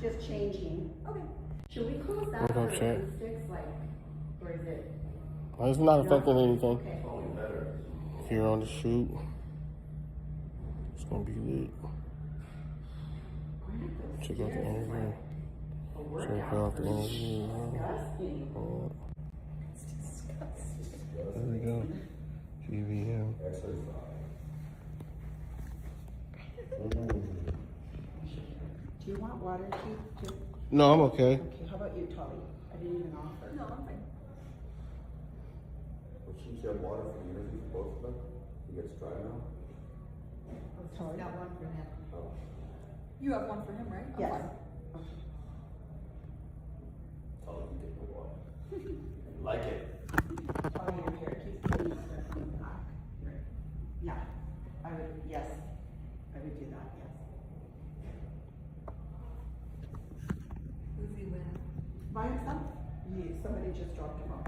just changing. Okay. Should we close that What for up, Chad? acoustics, like, or is it? It's not affecting anything. Okay. Here on the shoot. It's gonna be lit. Check out the interview. Check out the interview. It's disgusting. There we go. GVM. Do you want water, Keith, too? No, I'm okay. Okay, how about you, Tolly? I didn't even offer. No, I'm fine. Well, she should have water for the interview for both of them. He gets dry now. Tolly? Got one for him. Oh. You have one for him, right? I'm Yes. fine. Okay. Tell him to get the water. I like it. Tolly, you're here. Keith, please. Yeah, I would, yes. I would do that, yes. Who's he with? By himself? Yeah, somebody just dropped him off.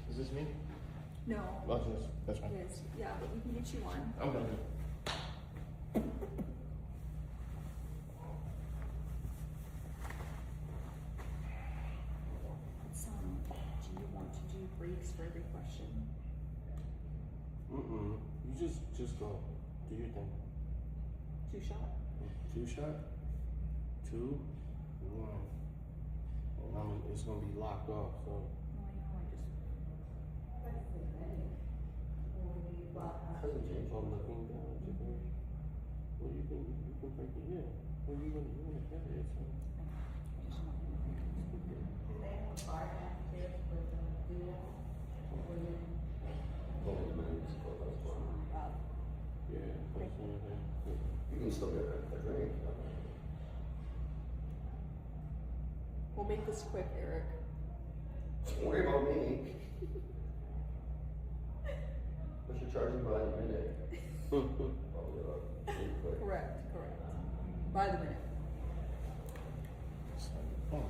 Is this me? No. Oh, that's fine. It is. Yeah, but we can get you one. I'm gonna do. Do you want to do breaks for every question? You just go. Do your thing. 2 shot? 2 shot. 2, 1. And it's gonna be locked off. So. No, I know. Hasn't changed. I'm looking down. Well, you can break it here. Well, you wanna carry it. So. Only minutes ago, that's fine. Yeah. That's one thing. You can still get a drink. We'll make this quick, Eric. Don't worry about me. But you're charging by the minute. Probably pretty quick. Correct. By the minute. Oh.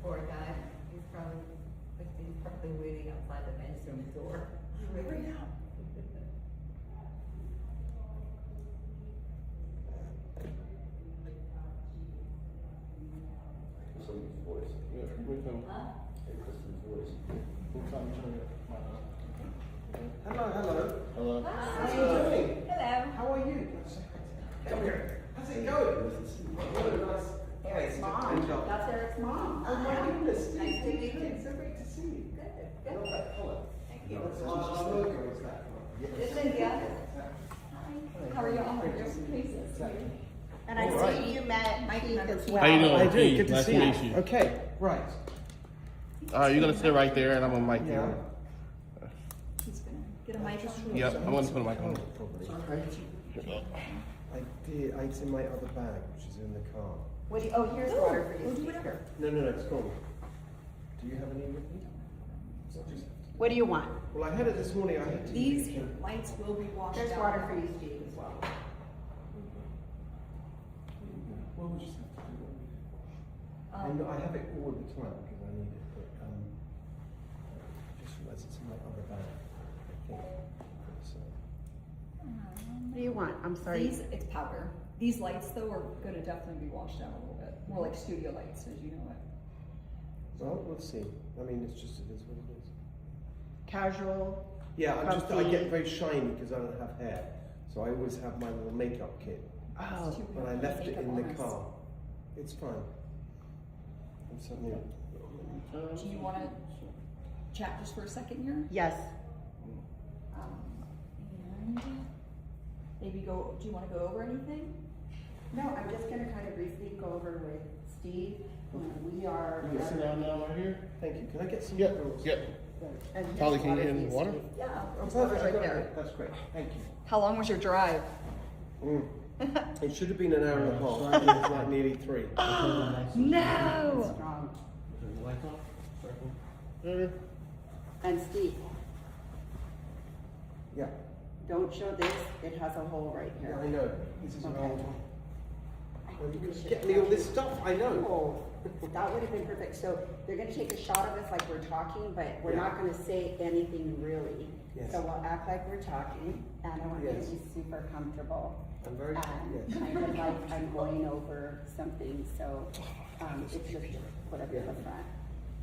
Poor guy, he's probably waiting outside the men's room door. Hurry up. Somebody's voice. Yeah. We can. Hey, Kristen's voice. We'll try and turn it. Hello, hello. Hello. How are you doing? Hello. How are you? Come here. How's it going? Good, nice. Eric's mom. That's Eric's mom. Oh my goodness. Nice to meet you. It's so great to see you. Good, I love that colour. Thank you. What's our logo is that from? It's India. How are you? Oh, your faces. And I see you met Keith as well. How you doing? I do. Keith? Good to Nice see to you. meet you. Okay, right. You're gonna sit right there, and I'm gonna mic you. Yeah. He's gonna get a microphone. Yep. I'm gonna put a mic on. I did. It's in my other bag, which is in the car. What do you, oh, here's water for you. We'll do Steve. whatever. No, it's gone. Do you have any with me? Just, What do you want? well, I had it this morning. I had to. These lights will be washed There's out. water for you, Steve, as well. Well, we'll just have to do it. I have it all the time because I need it, but just realised it's in my other bag. I think. So, What do you want? I'm sorry. It's powder. These lights, though, are gonna definitely be washed out a little bit. More like studio lights, as you know it. well, we'll see. I mean, it is what it is. Casual. Yeah, I Comfy. get very shiny because I don't have hair, so I always have my little makeup kit. Oh. But I left it in the Makeup on us. car. It's fine. I'm suddenly. Do you wanna chat just for a second here? Yes. And maybe do you wanna go over anything? No, I'm just gonna kind of briefly go over with Steve. We are. You can sit down now right here. Thank you. Can I get some? Yep, rules? yep. And here's Holly, can you water get any for you, water? Steve. Yeah, Oh, just water's perfect. I right got there. it. That's great. Thank you. How long was your drive? It should have been an hour and a half. It was like nearly 3. No! Strong. Turn the lights off. Circle. There. And Steve, Yeah. don't show this, it has a hole right Yeah, I here. know. This is an Okay. old one. Well, you We could should get me all this actually- stuff. I know. Oh, that would have been perfect. So they're gonna take a shot of us like we're talking, but we're Yeah. not gonna say anything really. Yes. So we'll act like we're talking, and I want you to Yes. be super comfortable. I'm very. And Yes. kind of like I'm going over something, so, it's just put up in the front.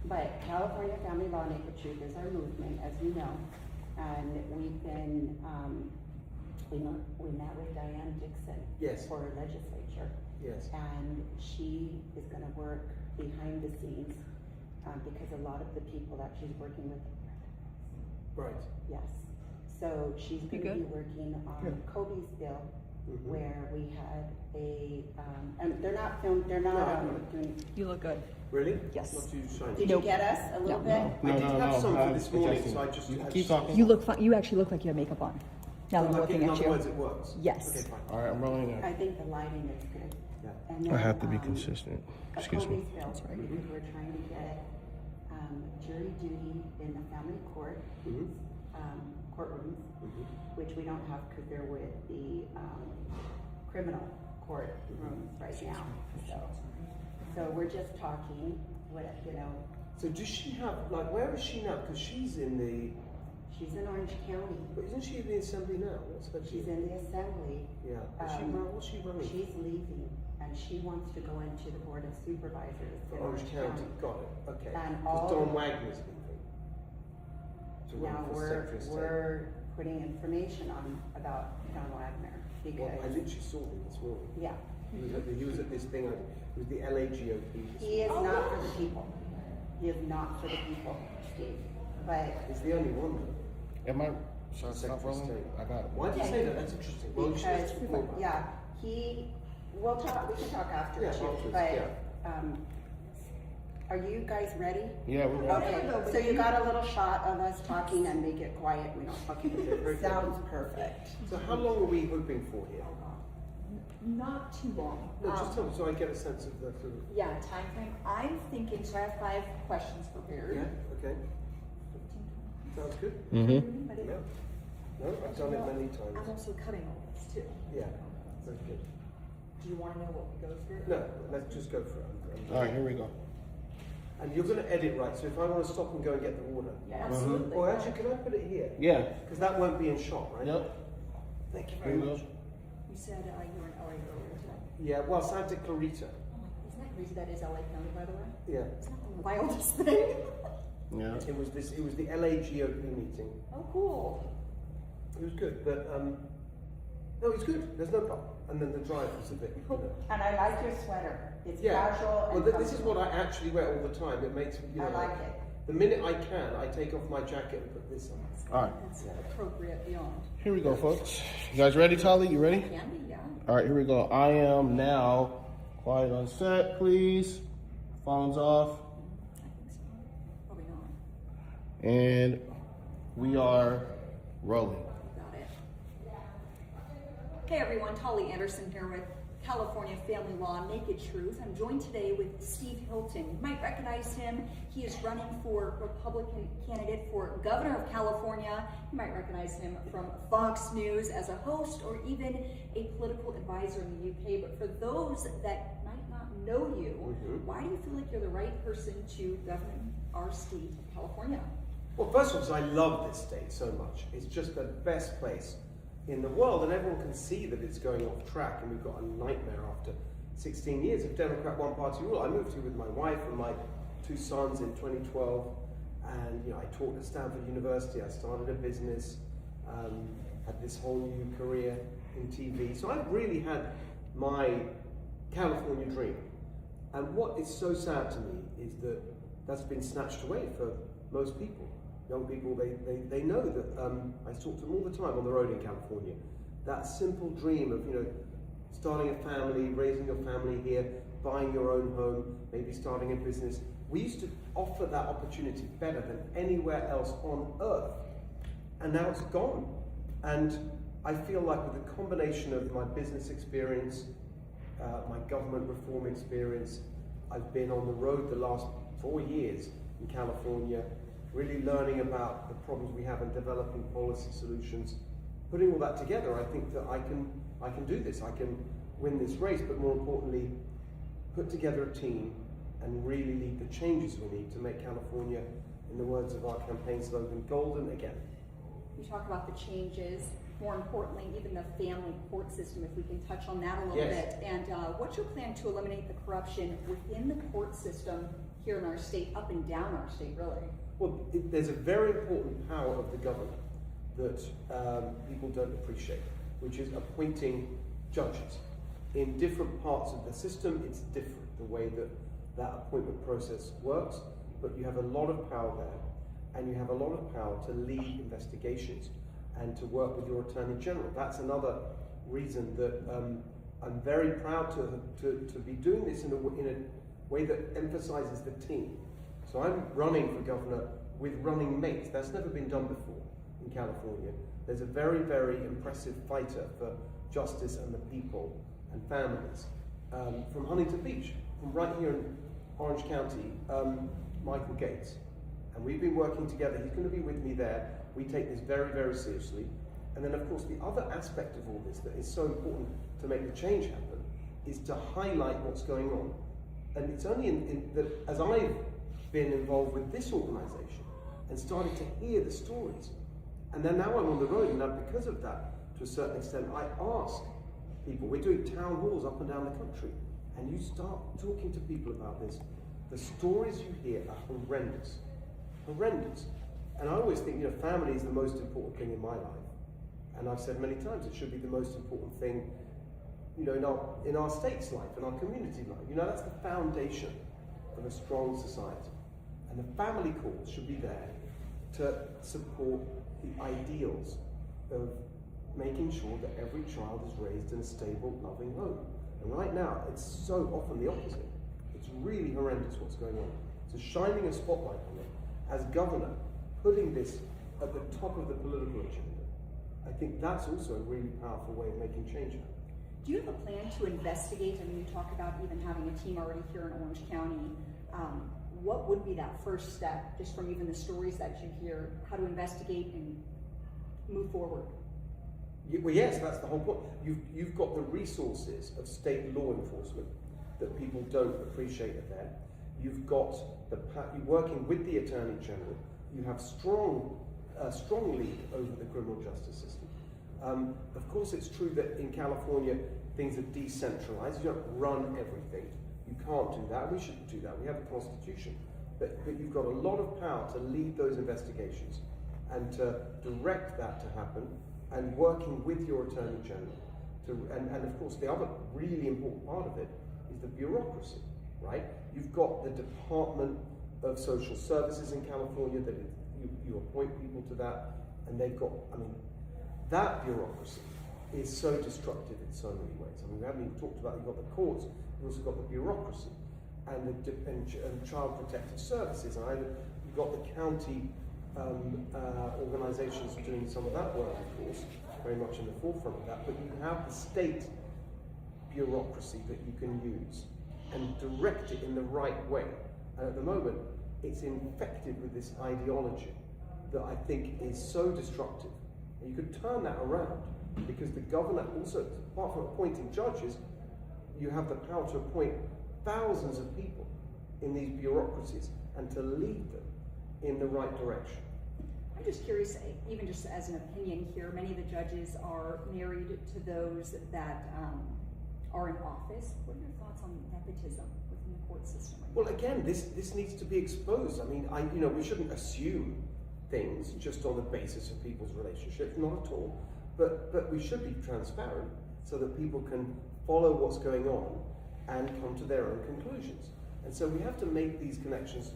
But California Family Law Naked Truth is our movement, as you know, and we've been, we met with Diane Dixon. Yes. For our legislature, Yes. and she is gonna work behind the scenes, because a lot of the people that she's working with, Right. yes. So she's Be gonna be good. working on Good. Kobe's bill, Mhm. where we had a, and they're not filmed, they're No, not, I know. doing, You look good. Really? Yes. Not too shiny. did you Nope. get us a little No. bit? I did have some for this morning, adjusting. so I just. You I keep just- talking. You look fine. You actually look like you have makeup on. Now that I'm Like, looking in at other you. words, it works. Yes. Okay, fine. All right, I'm rolling I now. think the lighting is good. Yeah. And I have to then, be consistent. a Excuse me. Kobe's bill, That's right. because we're trying to get, jury duty in the family court, Mhm. courtrooms, Mhm. which we don't have because they're with the, criminal court rooms right now, so we're just talking, what, you know, So does she have, like, where is she now? Because she's in the, she's in Orange County, but isn't she in the assembly now? What's her she's in the assembly, Yeah. Is she, what's she running? she's leaving, and she wants to go into the board of supervisors in Orange County. Got it. Okay. And 'Cause all- Don Wagner's leaving. To run Now, for we're, Secretary of State. we're putting information on, about John Wagner, Well, I because, literally saw him this morning. yeah, He was at this thing, it was the LAGOP. he is not for the people. He is not for the people, Steve, but He's the only one though. Am I? Should I stop Secretary of rolling? State. I got it. Why did you say that? That's interesting. Well, she has because, to talk about it. yeah, we'll talk, we can talk after Yeah, too, afterwards, but, yeah. are you guys ready? Yeah, we're ready. Okay, so you got a little shot of us talking and make it quiet, we don't, okay, sounds perfect. So how long are we hoping for here? Not too long. No, just tell me so I get a sense of the sort of. Yeah, time frame. I'm thinking, so I have 5 questions prepared. Yeah, okay. Sounds good. Mm-hmm. But it- Yeah. No, I've done it many I'm times. also cutting all this too. Yeah, very good. Do you want to know what we go through? No, let's just go for it. All right, here we go. And you're going to edit, right? So if I want to stop and go and get the water. Yeah, Absolutely. Or actually, can I put it here? Yeah. Because that won't be in shot, right? Yep. Thank you Here very we go. much. You said you were in LA earlier today. Yeah, well, Santa Clarita. Isn't that crazy? That is LA County, by the way. Yeah. Isn't that the wildest thing? Yeah. It was the LAGOP meeting. Oh, cool. It was good, but no, it was good. There's no problem. And then the drive was a bit, you know. and I like your sweater, it's Yeah. casual and Well, this is comfortable. what I actually wear all the time. It makes me, you know. I like it. The minute I can, I take off my jacket and put this on. All right. That's appropriate beyond. Here we go, folks. You guys ready, Tali? You ready? Candy, yeah. All right, here we go. I am now quiet on set, please. Phones off. I think so. Probably not. And we are rolling. Got it. Hey everyone, Tolly Anderson here with California Family Law Naked Truth. I'm joined today with Steve Hilton. You might recognize him. He is running for Republican candidate for governor of California. You might recognize him from Fox News as a host or even a political advisor in the UK. But for those that might not know you, why do you feel like you're the right person to govern our state of California? Well, first of all, I love this state so much. It's just the best place in the world, and everyone can see that it's going off track, and we've got a nightmare after 16 years of Democrat one-party rule. I moved here with my wife and my 2 sons in 2012, and I taught at Stanford University. I started a business, had this whole new career in TV. So I've really had my California dream. And what is so sad to me is that that's been snatched away for most people. Young people, they know that, I talk to them all the time on the road in California, that simple dream of, starting a family, raising your family here, buying your own home, maybe starting a business. We used to offer that opportunity better than anywhere else on earth, and now it's gone. And I feel like with the combination of my business experience, my government reform experience, I've been on the road the last 4 years in California, really learning about the problems we have and developing policy solutions. Putting all that together, I think that I can do this. I can win this race, but more importantly, put together a team and really lead the changes we need to make California, in the words of our campaign slogan, golden again. You talk about the changes, more importantly, even the family court system, if we can touch on that a little Yes. bit. And what's your plan to eliminate the corruption within the court system here in our state, up and down our state, really? Well, there's a very important power of the government that people don't appreciate, which is appointing judges. In different parts of the system, it's different, the way that that appointment process works, but you have a lot of power there, and you have a lot of power to lead investigations and to work with your Attorney General. That's another reason that I'm very proud to be doing this in a way that emphasizes the team. So I'm running for governor with running mates. That's never been done before in California. There's a very, very impressive fighter for justice and the people and families from Huntington Beach, from right here in Orange County, Michael Gates. And we've been working together. He's going to be with me there. We take this very, very seriously. And then, of course, the other aspect of all this that is so important to make the change happen is to highlight what's going on. And it's only that as I've been involved with this organization and started to hear the stories, and then now I'm on the road, and now because of that, to a certain extent, I ask people, we're doing town halls up and down the country, and you start talking to people about this, the stories you hear are horrendous. Horrendous. And I always think, family is the most important thing in my life. And I've said many times it should be the most important thing, in our state's life, in our community life. That's the foundation of a strong society. And the family courts should be there to support the ideals of making sure that every child is raised in a stable, loving home. And right now, it's so often the opposite. It's really horrendous what's going on. So shining a spotlight on it, as governor, putting this at the top of the political agenda, I think that's also a really powerful way of making change happen. Do you have a plan to investigate? I mean, you talk about even having a team already here in Orange County. What would be that first step, just from even the stories that you hear, how to investigate and move forward? Well, yes, that's the whole point. You've got the resources of state law enforcement that people don't appreciate are there. You've got you're working with the Attorney General. You have strong lead over the criminal justice system. Of course, it's true that in California things are decentralized. You don't run everything. You can't do that. We shouldn't do that. We have a constitution, but you've got a lot of power to lead those investigations and to direct that to happen. And working with your Attorney General and of course the other really important part of it is the bureaucracy, right? You've got the Department of Social Services in California that you appoint people to that, and they've got, that bureaucracy is so destructive in so many ways. We haven't even talked about, you've got the courts, you've also got the bureaucracy and child protective services, and you've got the county organizations doing some of that work, of course, very much in the forefront of that, but you have the state bureaucracy that you can use and direct it in the right way. And at the moment, it's infected with this ideology that I think is so destructive. And you could turn that around, because the governor also, apart from appointing judges, you have the power to appoint thousands of people in these bureaucracies and to lead them in the right direction. I'm just curious, even just as an opinion here, many of the judges are married to those that are in office. What are your thoughts on nepotism within the court system? Well, again, this needs to be exposed. We shouldn't assume things just on the basis of people's relationships, not at all. But we should be transparent so that people can follow what's going on and come to their own conclusions. And so we have to make these connections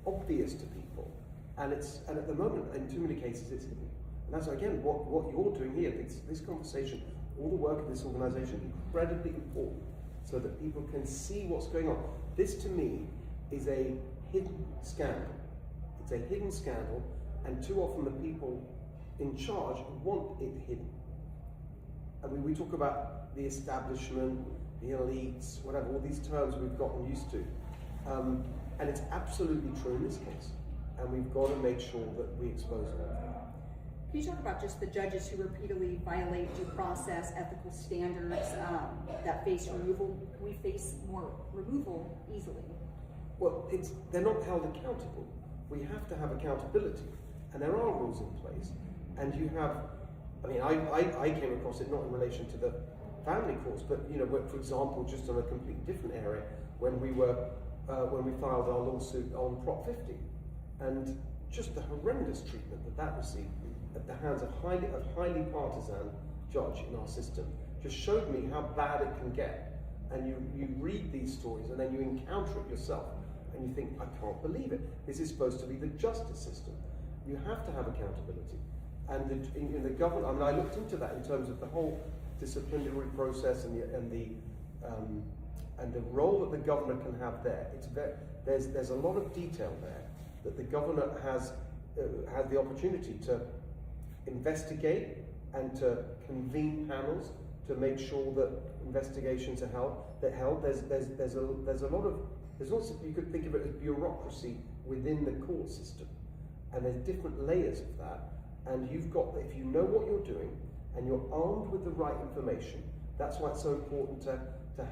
obvious to people, and at the moment, in too many cases, it's hidden. And that's again what you're doing here. This conversation all the work of this organization, incredibly important, so that people can see what's going on. This, to me, is a hidden scandal. It's a hidden scandal, and too often the people in charge want it hidden. I mean, we talk about the establishment, the elites, whatever, all these terms we've gotten used to. And it's absolutely true in this case. And we've got to make sure that we expose all of that. Can you talk about just the judges who repeatedly violate due process, ethical standards, that face removal? Can we face more removal easily? Well, they're not held accountable. We have to have accountability. And there are rules in place. And you have, I mean, I came across it not in relation to the family courts, but, you know, for example, just on a completely different area, when we filed our lawsuit on Prop 50. And just the horrendous treatment that received at the hands of a highly partisan judge in our system just showed me how bad it can get. And you read these stories and then you encounter it yourself and you think, I can't believe it. This is supposed to be the justice system. You have to have accountability. And in the government, I mean, I looked into that in terms of the whole disciplinary process and the role that the governor can have there. There's a lot of detail there that the governor has the opportunity to investigate and to convene panels to make sure that investigations are held. There's also, you could think of it as bureaucracy within the court system, and there's different layers of that. And you've got, if you know what you're doing and you're armed with the right information, that's why it's so important to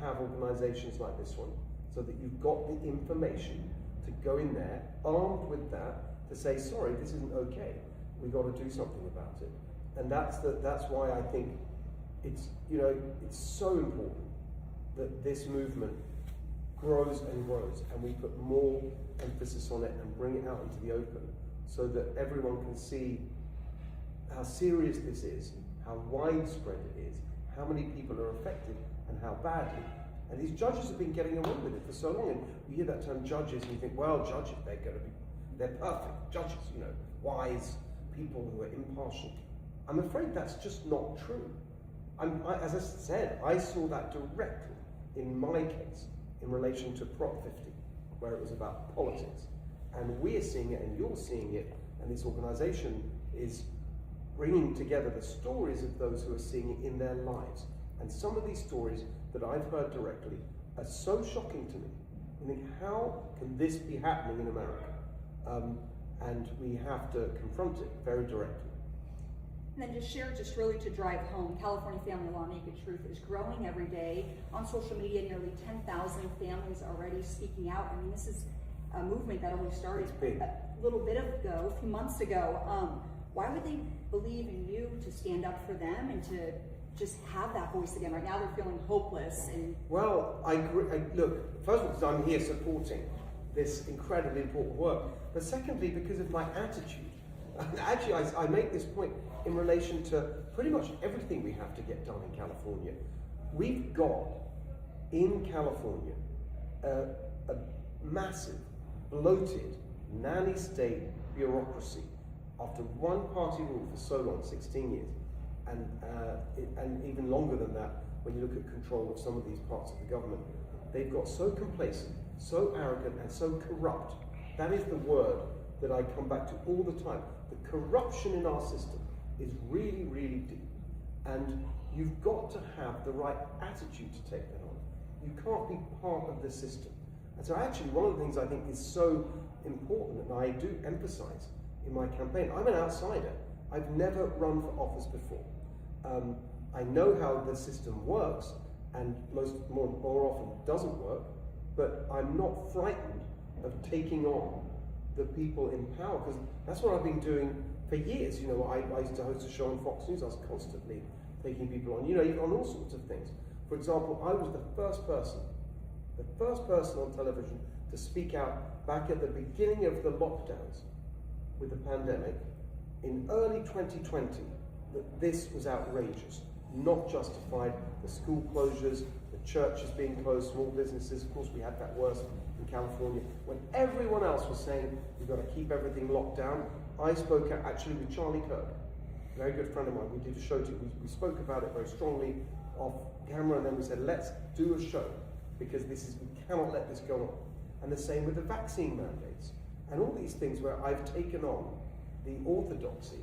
have organizations like this one, so that you've got the information to go in there armed with that to say, sorry, this isn't okay. We've got to do something about it. And that's why I think it's so important that this movement grows and grows, and we put more emphasis on it and bring it out into the open, so that everyone can see how serious this is, how widespread it is, how many people are affected, and how badly. And these judges have been getting away with it for so long. And you hear that term judges, and you think, well, judges, they're perfect judges, you know, wise people who are impartial. I'm afraid that's just not true. As I said, I saw that directly in my case in relation to Prop 50, where it was about politics. And we're seeing it, and you're seeing it, and this organization is bringing together the stories of those who are seeing it in their lives. And some of these stories that I've heard directly are so shocking to me. I think, how can this be happening in America? And we have to confront it very directly. And then just really to drive home, California Family Law Naked Truth is growing every day. On social media, nearly 10,000 families already speaking out. I mean, this is a movement that only started a little bit ago, a few months ago. Why would they believe in you to stand up for them and to just have that voice again? Right now they're feeling hopeless. And well, I agree. Look, first of all, because I'm here supporting this incredibly important work, but secondly, because of my attitude. Actually, I make this point in relation to pretty much everything we have to get done in California. We've got, in California, a massive, bloated, nanny state bureaucracy after one-party rule for so long, 16 years, and even longer than that when you look at control of some of these parts of the government. They've got so complacent, so arrogant, and so corrupt. That is the word that I come back to all the time. The corruption in our system is really, really deep. And you've got to have the right attitude to take that on. You can't be part of the system. And so actually, one of the things I think is so important, and I do emphasize in my campaign, I'm an outsider. I've never run for office before. I know how the system works, and more often doesn't work, but I'm not frightened of taking on the people in power, because that's what I've been doing for years. You know, I used to host a show on Fox News. I was constantly taking people on, you know, on all sorts of things. For example, I was the first person on television to speak out back at the beginning of the lockdowns with the pandemic in early 2020 that this was outrageous, not justified. The school closures, the churches being closed, small businesses, of course we had that worse in California. When everyone else was saying we've got to keep everything locked down, I spoke out actually with Charlie Kirk, a very good friend of mine, we did a show to, we spoke about it very strongly off camera, and then we said, let's do a show, because we cannot let this go on. And the same with the vaccine mandates, and all these things where I've taken on the orthodoxy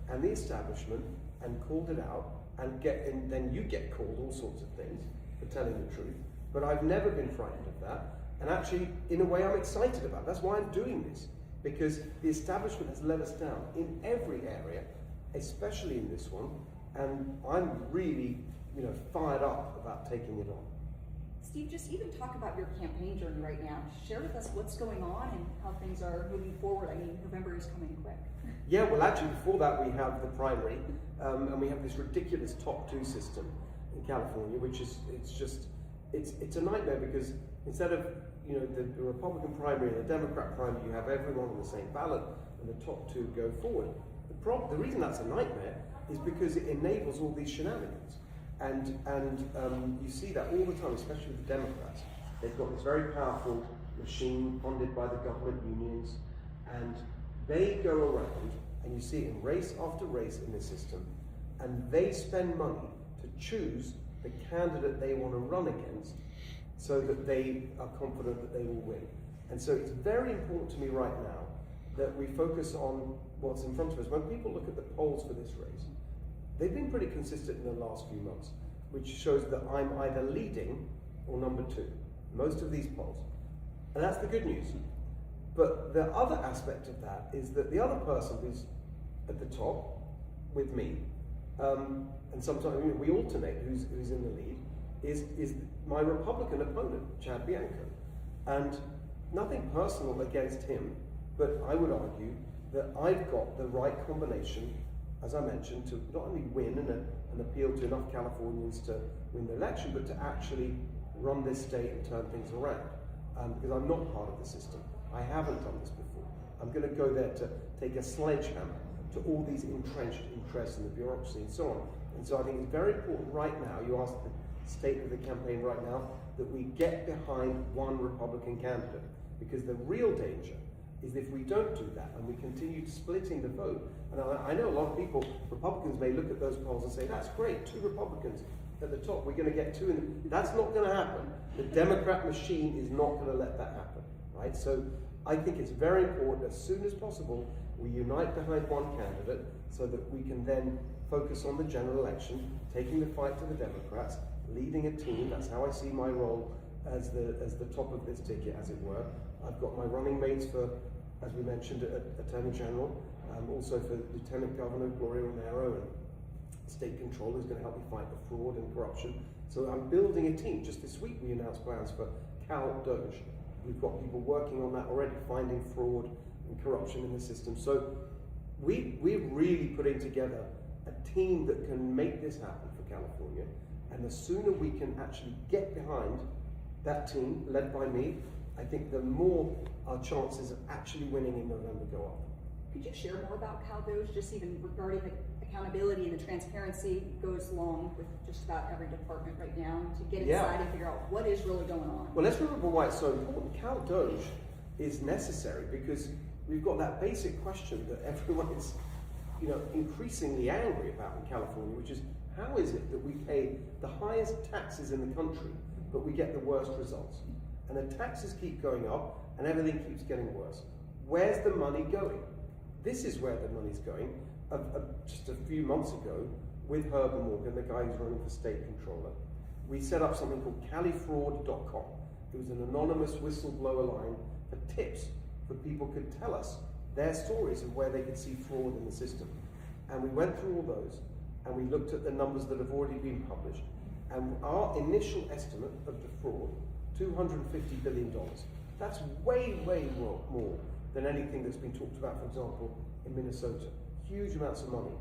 and the establishment and called it out, and then you get called all sorts of things for telling the truth, but I've never been frightened of that, and actually, in a way, I'm excited about it. That's why I'm doing this, because the establishment has let us down in every area, especially in this one, and I'm really, fired up about taking it on. Steve, just even talk about your campaign journey right now. Share with us what's going on and how things are moving forward. I mean, November is coming quick. Yeah, well, actually, before that, we have the primary, and we have this ridiculous top 2 system in California, which is it's a nightmare, because instead of the Republican primary and the Democrat primary, you have everyone on the same ballot, and the top 2 go forward. The reason that's a nightmare is because it enables all these shenanigans, and you see that all the time, especially with the Democrats. They've got this very powerful machine funded by the government unions, and they go around, and you see it in race after race in the system, and they spend money to choose the candidate they want to run against, so that they are confident that they will win. And so it's very important to me right now that we focus on what's in front of us. When people look at the polls for this race, they've been pretty consistent in the last few months, which shows that I'm either leading or number 2, most of these polls. And that's the good news. But the other aspect of that is that the other person who's at the top with me, and sometimes we alternate who's in the lead, is my Republican opponent, Chad Bianco. And nothing personal against him, but I would argue that I've got the right combination, as I mentioned, to not only win and appeal to enough Californians to win the election, but to actually run this state and turn things around. Because I'm not part of the system. I haven't done this before. I'm going to go there to take a sledgehammer to all these entrenched interests in the bureaucracy and so on. And so I think it's very important right now, you asked the state of the campaign right now, that we get behind one Republican candidate. Because the real danger is if we don't do that and we continue splitting the vote. And I know a lot of people, Republicans may look at those polls and say, that's great, 2 Republicans at the top, we're going to get 2 in the... That's not going to happen. The Democrat machine is not going to let that happen, right? So I think it's very important, as soon as possible, we unite behind one candidate so that we can then focus on the general election, taking the fight to the Democrats, leading a team. That's how I see my role as the top of this ticket, as it were. I've got my running mates for, as we mentioned, Attorney General, also for Lieutenant Governor Gloria Romero, and State Controller, who's going to help me fight the fraud and corruption. So I'm building a team. Just this week we announced plans for Cal Doge. We've got people working on that already, finding fraud and corruption in the system. So we're really putting together a team that can make this happen for California. And the sooner we can actually get behind that team, led by me, I think the more our chances of actually winning in November go up. Could you share more about Cal Doge, just even regarding the accountability and the transparency goes along with just about every department right now to get inside and figure out what is really going on? Well, let's remember why it's so important. Cal Doge is necessary because we've got that basic question that everyone is, increasingly angry about in California, which is how is it that we pay the highest taxes in the country, but we get the worst results? And the taxes keep going up and everything keeps getting worse. Where's the money going? This is where the money's going. Just a few months ago, with Herbert Morgan, the guy who's running for state controller, we set up something called califraud.com. It was an anonymous whistleblower line for tips, for people could tell us their stories of where they could see fraud in the system. And we went through all those, and we looked at the numbers that have already been published. And our initial estimate of the fraud, $250 billion. That's way, way more than anything that's been talked about, for example, in Minnesota. Huge amounts of money.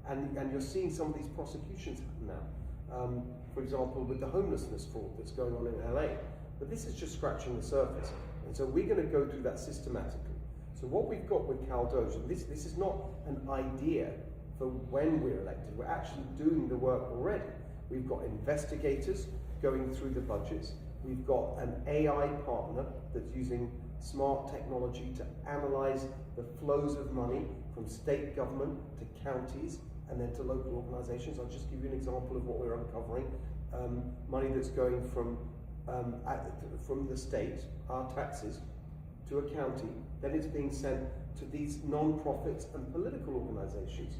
And you're seeing some of these prosecutions happen now. For example, with the homelessness fraud that's going on in LA. But this is just scratching the surface. And so we're going to go through that systematically. So what we've got with Cal Doge, and this is not an idea for when we're elected, we're actually doing the work already. We've got investigators going through the budgets. We've got an AI partner that's using smart technology to analyze the flows of money from state government to counties and then to local organisations. I'll just give you an example of what we're uncovering. Money that's going from the state, our taxes, to a county, then it's being sent to these non-profits and political organisations.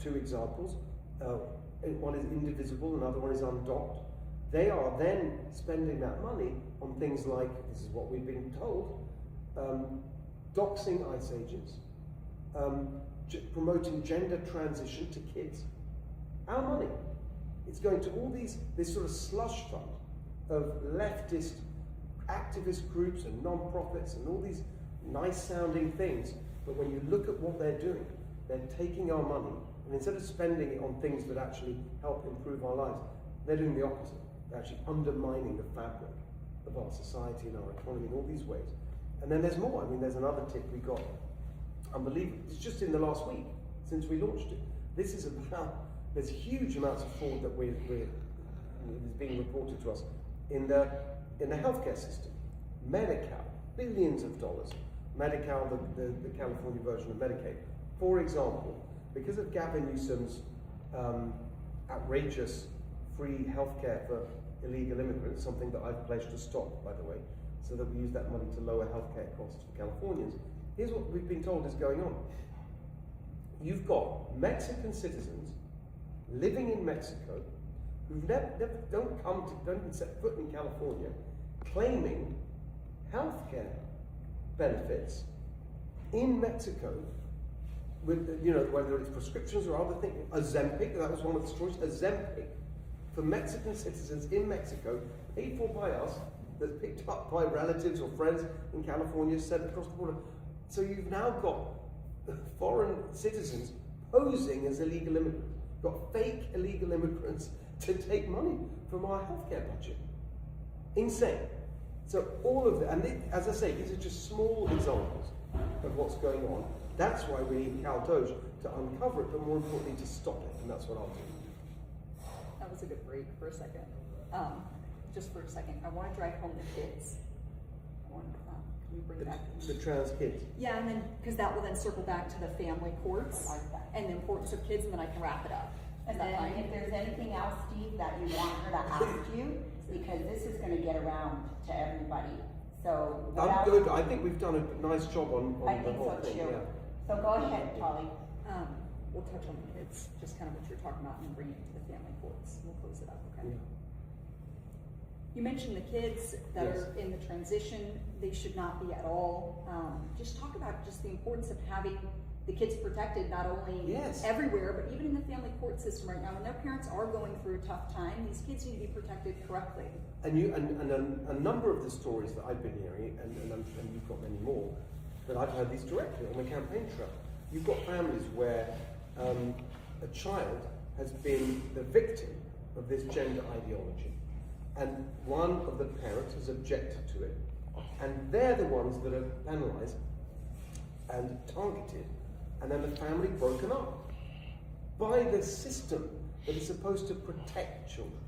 Two examples, one is indivisible, another one is undocked. They are then spending that money on things like, this is what we've been told, doxing ICE agents, promoting gender transition to kids. Our money. It's going to all this sort of slush fund of leftist activist groups and non-profits and all these nice sounding things. But when you look at what they're doing, they're taking our money, and instead of spending it on things that actually help improve our lives, they're doing the opposite. They're actually undermining the fabric of our society and our economy in all these ways. And then there's more. I mean, there's another tip we got. Unbelievable. It's just in the last week since we launched it. This is about, there's huge amounts of fraud that is being reported to us in the healthcare system. Medi-Cal, billions of dollars. Medi-Cal, the California version of Medicaid. For example, because of Gavin Newsom's outrageous free healthcare for illegal immigrants, something that I've pledged to stop, by the way, so that we use that money to lower healthcare costs for Californians. Here's what we've been told is going on. You've got Mexican citizens living in Mexico who don't even set foot in California, claiming healthcare benefits in Mexico, with whether it's prescriptions or other things. Ozempic, that was one of the stories. Ozempic for Mexican citizens in Mexico, paid for by us, that's picked up by relatives or friends in California, sent across the border. So you've now got foreign citizens posing as illegal immigrants. You've got fake illegal immigrants to take money from our healthcare budget. Insane. So all of that, and as I say, these are just small examples of what's going on. That's why we need Cal Doge to uncover it, but more importantly to stop it, and that's what I'll do. That was a good break for a second. Just for a second, I want to drive home the kids. Can we bring back The trans kids. Yeah, and then because that will then circle back to the family courts and the importance of kids, and then I can wrap it up. And then if there's anything else, Steve, that you want her to ask you, because this is going to get around to everybody. So I'm good. I think we've done a nice job on I the think whole so thing. too. Yeah. So go ahead, Polly. We'll touch on the kids, just kind of what you're talking about, and bring it to the family courts. We'll close it up, okay? Yeah. You mentioned the kids that Yes. are in the transition. They should not be at all. Just talk about just the importance of having the kids protected, not only Yes. everywhere, but even in the family court system right now. When their parents are going through a tough time, these kids need to be protected correctly. And a number of the stories that I've been hearing, and you've got many more, but I've heard these directly on the campaign trail. You've got families where a child has been the victim of this gender ideology, and one of the parents has objected to it, and they're the ones that are penalised and targeted, and then the family broken up by the system that is supposed to protect children.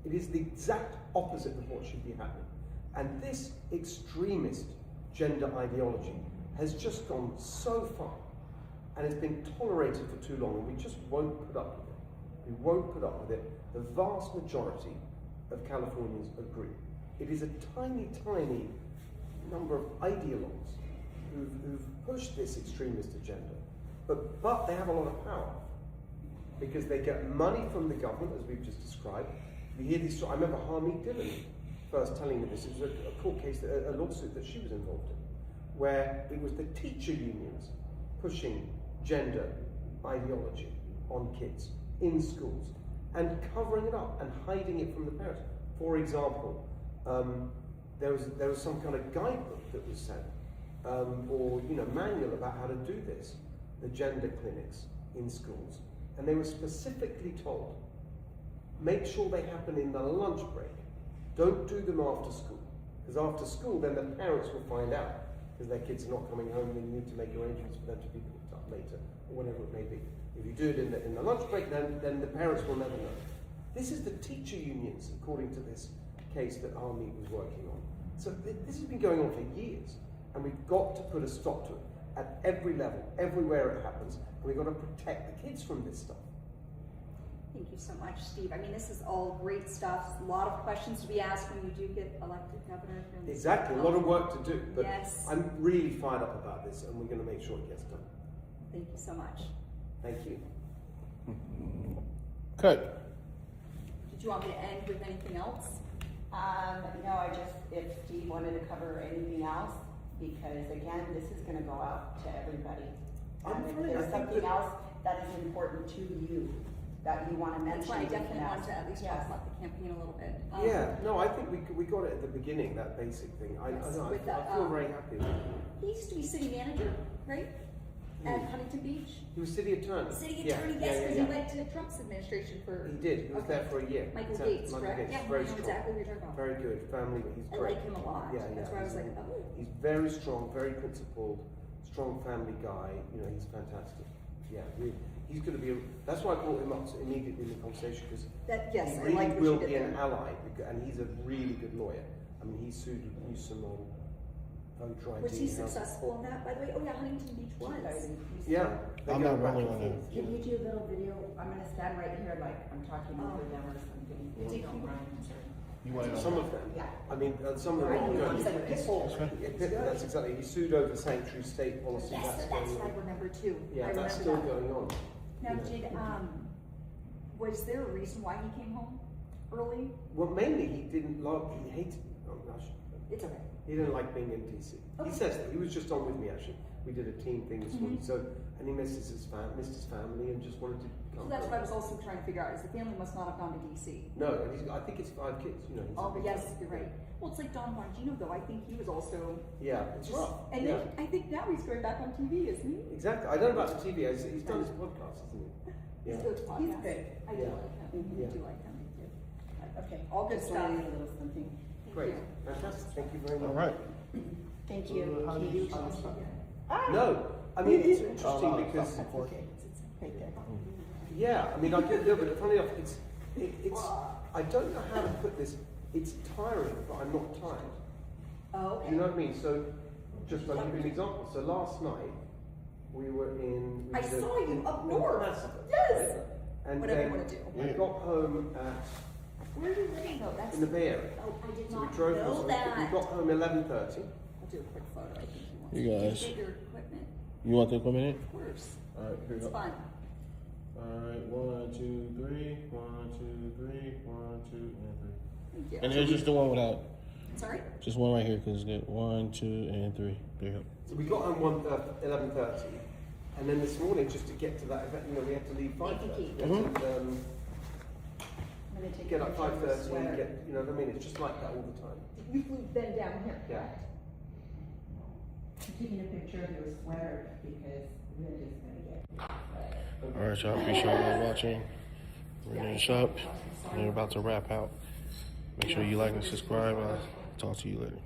It is the exact opposite of what should be happening. And this extremist gender ideology has just gone so far and has been tolerated for too long, and we just won't put up with it. We won't put up with it. The vast majority of Californians agree. It is a tiny, tiny number of ideologues who've pushed this extremist agenda, but they have a lot of power because they get money from the government, as we've just described. You hear these. I remember Harmeet Dillon first telling me this. It was a court case, a lawsuit that she was involved in, where it was the teacher unions pushing gender ideology on kids in schools and covering it up and hiding it from the parents. For example, there was some kind of guidebook that was sent, or manual about how to do this, the gender clinics in schools, and they were specifically told, make sure they happen in the lunch break. Don't do them after school, because after school then the parents will find out, because their kids are not coming home and they need to make arrangements for them to be picked up later, or whatever it may be. If you do it in the lunch break, then the parents will never know. This is the teacher unions, according to this case that Harmeet was working on. So this has been going on for years, and we've got to put a stop to it at every level, everywhere it happens, and we've got to protect the kids from this stuff. Thank you so much, Steve. I mean, this is all great stuff. A lot of questions to be asked when you do get elected governor. From Exactly, a lot of work to do, but Yes. I'm really fired up about this, and we're going to make sure it gets done. Thank you so much. Thank you. Cut. Did you want me to end with anything else? No, if Steve wanted to cover anything else, because again, this is gonna go out to everybody. I'm And if fine, I there's think something that- else that is important to you, that you wanna mention. That's why I you can definitely want ask. to at least Yes. talk about the campaign a little bit. Yeah, no, I think we got it at the beginning, that basic thing. I Yes, know, with I the, feel very happy. He used to be city manager, right? At Huntington Beach? He was city attorney. City Yeah, attorney, yeah, yes, yeah, because yeah. he went to Trump's administration for. He did, he was there for a year. Michael So, Gates, Michael correct? Gates, Yeah, I very know strong. exactly what you're talking about. Very good, family, he's I great. like him a lot. Yeah, That's why I was he's- like, oh. He's very strong, very principled, strong family guy, you know, he's fantastic. Yeah, really. He's going to be, that's why I brought him up immediately in the conversation, because That, yes, he I really like what will you did be an there. ally, and he's a really good lawyer. I mean, he sued Newsom on voter ID. Was he and all. successful in that, by the way? Oh yeah, Huntington Beach was. Yeah. they I'm go not back running and on forth, that. you Can know. you do a little video? I'm gonna stand right here like I'm talking over them or something. If you don't mind. You want it Some on? of them. Yeah. I mean, some of them Right, are he's good. like a pit bull. That's exactly. He sued over sanctuary state policy. Yes, that's what I remember too. I Yeah, remember that's still that. going on. Now, you know. did, was there a reason why he came home early? Well, mainly he didn't love. He hated. Oh gosh, It's okay. he didn't like being in DC. Okay. He says that. He was just on with me actually. We did a team thing this week. So, and he missed his family and just wanted to So come. that's home. what I was also trying to figure out, is the family must not have gone to DC. No, and I think it's 5 kids. You know. He's a Oh, big yes, family. you're right. Well, it's like Don Bongino though, I think he was also. Yeah, it's rough. And yeah. then, I think now he's going back on TV, isn't he? Exactly. I don't know about the TV. He's done his podcast, hasn't he? He's Yeah. good He's podcast. good. I do Yeah. like him. Yeah. I do like him. Okay. All good Just stuff. wanted a little something. Thank Great. you. Fantastic. Thank you very much. All right. Thank you. How do you sign up? No, I mean it's interesting because Okay. Right there. yeah, I mean I get no, but funny enough, it's I don't know how to put this. It's tiring, but I'm not tired. Oh, Do you know what I mean? So, just I'll give you an example. So last night we were in. I did a- saw you in- up in north. Placer, Yes. right? And Whatever you then wanna do. I Yeah. got home at Where are you living though? That's. in the Bay Area. Oh, I did So we not drove. know so we that. got home 11:30. I'll do a quick photo. I think he wants You to guys. get your equipment. You want the equipment in? Of course. All right, here we It's go. fun. All right, 1, 2, 3. 1, 2, 3. 1, 2, and 3. Thank you. And there's just the one without. Sorry? Just one right here, because it's good. 1, 2, and 3. There you go. So we got home 11:30, and then this morning, just to get to that event, you know, we had to leave 5:30. Thank We you. had to, I'm gonna take get a up picture of the 5:30 and sweater. get, you know what I mean? It's just like that all the time. You flew then down here, Yeah. correct? I'm taking a picture of your sweater because Linda's gonna get. All right, y'all. Appreciate y'all watching. We're gonna shop. And we're about to wrap out. Make sure you like and subscribe. I'll talk to you later.